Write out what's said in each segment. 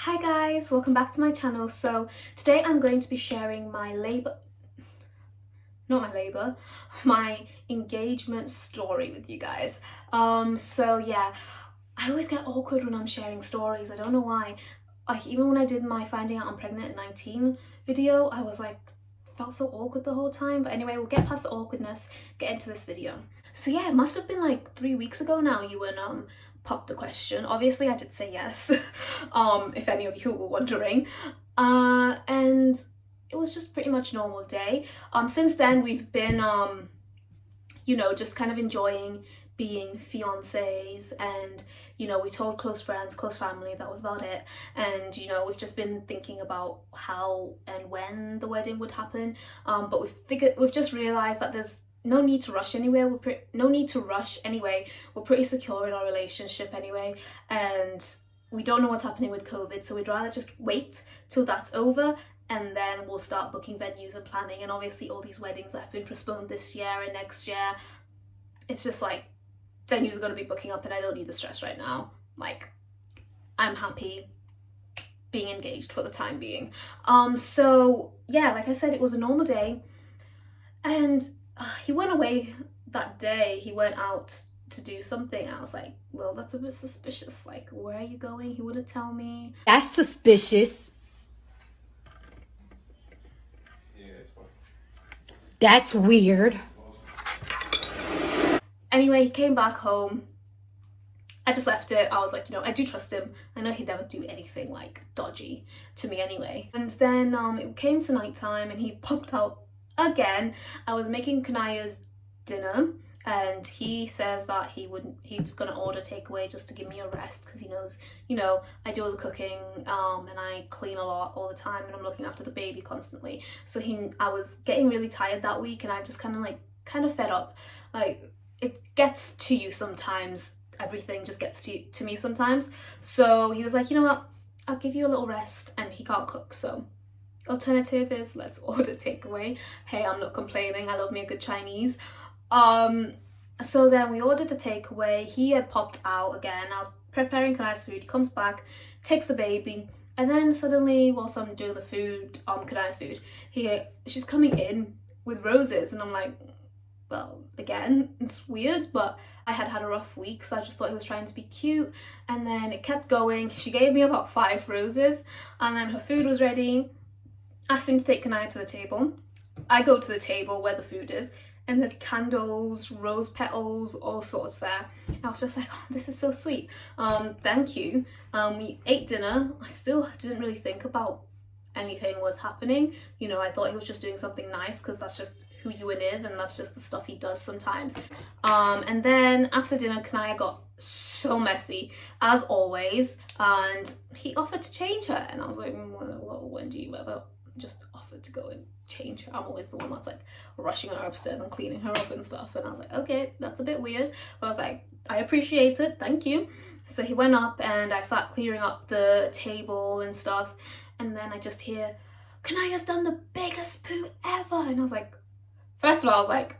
Hi guys, welcome back to my channel. So today I'm going to be sharing my engagement story with you guys. So yeah, I always get awkward when I'm sharing stories. I don't know why. Like even when I did my finding out I'm pregnant at 19 video, I was like, felt so awkward the whole time. But anyway, we'll get past the awkwardness, get into this video. So yeah, it must have been like 3 weeks ago now you and popped the question. Obviously I did say yes, if any of you were wondering. And it was just pretty much normal day. Since then we've been just kind of enjoying being fiancés, and we told close friends, close family, that was about it. And we've just been thinking about how and when the wedding would happen, but we've just realized that there's no need to rush anywhere. No need to rush anyway. We're pretty secure in our relationship anyway, and we don't know what's happening with COVID, so we'd rather just wait till that's over, and then we'll start booking venues and planning. And obviously all these weddings that have been postponed this year and next year, it's just like venues are going to be booking up, and I don't need the stress right now. Like, I'm happy being engaged for the time being. So yeah, like I said, it was a normal day, and he went away that day. He went out to do something. I was like, well, that's a bit suspicious. Like, where are you going? He wouldn't tell me. That's suspicious. That's weird. Anyway, he came back home. I just left it. I was like, I do trust him. I know he'd never do anything like dodgy to me anyway. And then it came to nighttime and he popped out again. I was making Kanaya's dinner, and he says that he's gonna order takeaway just to give me a rest, because he knows, I do all the cooking, and I clean a lot all the time, and I'm looking after the baby constantly. So I was getting really tired that week, and I just kind of fed up. Like, it gets to you sometimes. Everything just gets to me sometimes. So he was like, you know what, I'll give you a little rest, and he can't cook, so alternative is let's order takeaway. Hey, I'm not complaining. I love me a good Chinese. So then we ordered the takeaway. He had popped out again. I was preparing Kanaya's food. He comes back, takes the baby, and then suddenly, whilst I'm doing the food, Kanaya's food, she's coming in with roses, and I'm like, well, again, it's weird, but I had a rough week, so I just thought he was trying to be cute. And then it kept going. She gave me about 5 roses, and then her food was ready. Asked him to take Kanaya to the table. I go to the table where the food is, and there's candles, rose petals, all sorts there. I was just like, oh, this is so sweet. Thank you. We ate dinner. I still didn't really think about anything was happening. I thought he was just doing something nice, because that's just who Ewan is, and that's just the stuff he does sometimes. And then after dinner, Kanaya got so messy, as always, and he offered to change her, and I was like, well, when do you ever just offer to go and change her? I'm always the one that's like rushing her upstairs and cleaning her up and stuff. And I was like, okay, that's a bit weird, but I was like, I appreciate it, thank you. So he went up, and I sat clearing up the table and stuff, and then I just hear, Kanaya's done the biggest poo ever. And I was like, first of all, I was like,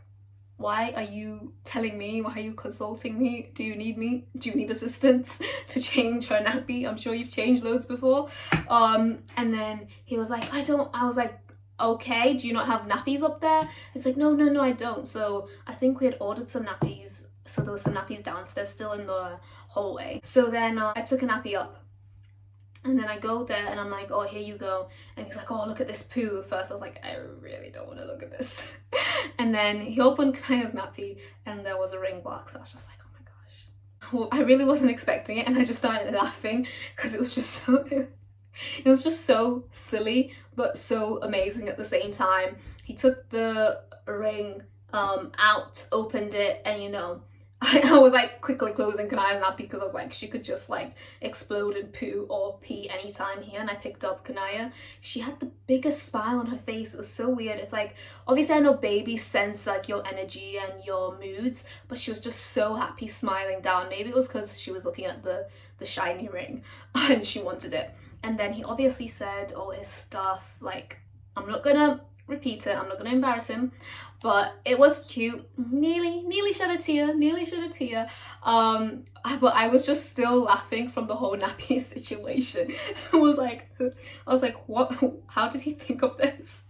why are you telling me? Why are you consulting me? Do you need me? Do you need assistance to change her nappy? I'm sure you've changed loads before. And then he was like, I was like, okay, do you not have nappies up there? It's like, no, I don't. So I think we had ordered some nappies. So there was some nappies downstairs still in the hallway. So then I took a nappy up. And then I go there and I'm like, oh, here you go. And he's like, oh, look at this poo. At first I was like, I really don't want to look at this. And then he opened Kaya's nappy, and there was a ring box. I was just like, oh my gosh. Well, I really wasn't expecting it, and I just started laughing, because it was just so silly, but so amazing at the same time. He took the ring out, opened it, and I was like quickly closing Kanaya's nappy, because I was like, she could just like explode and poo or pee anytime here. And I picked up Kanaya. She had the biggest smile on her face. It was so weird. It's like, obviously I know babies sense like your energy and your moods, but she was just so happy, smiling down. Maybe it was because she was looking at the shiny ring and she wanted it. And then he obviously said all his stuff, like, I'm not gonna repeat it. I'm not gonna embarrass him, but it was cute. Nearly shed a tear. But I was just still laughing from the whole nappy situation. I was like, what? How did he think of this?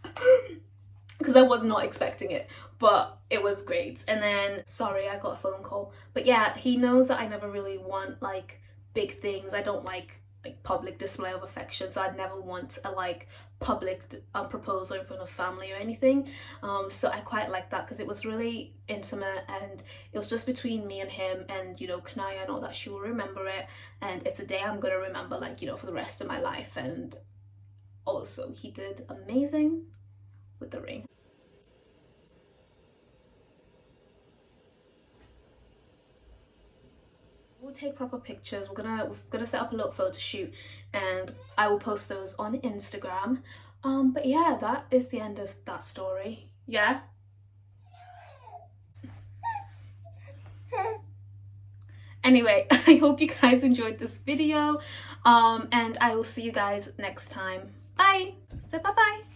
Because I was not expecting it, but it was great. And then, sorry, I got a phone call. But yeah, he knows that I never really want like big things. I don't like public display of affection, so I'd never want a like public proposal in front of family or anything. So I quite like that because it was really intimate and it was just between me and him, and you know, Kanaya, I know that she will remember it, and it's a day I'm gonna remember, like, you know, for the rest of my life. And also he did amazing with the ring. We'll take proper pictures. We're gonna set up a little photo shoot, and I will post those on Instagram. But yeah, that is the end of that story. Yeah. Anyway, I hope you guys enjoyed this video, and I will see you guys next time. Bye. Say bye bye.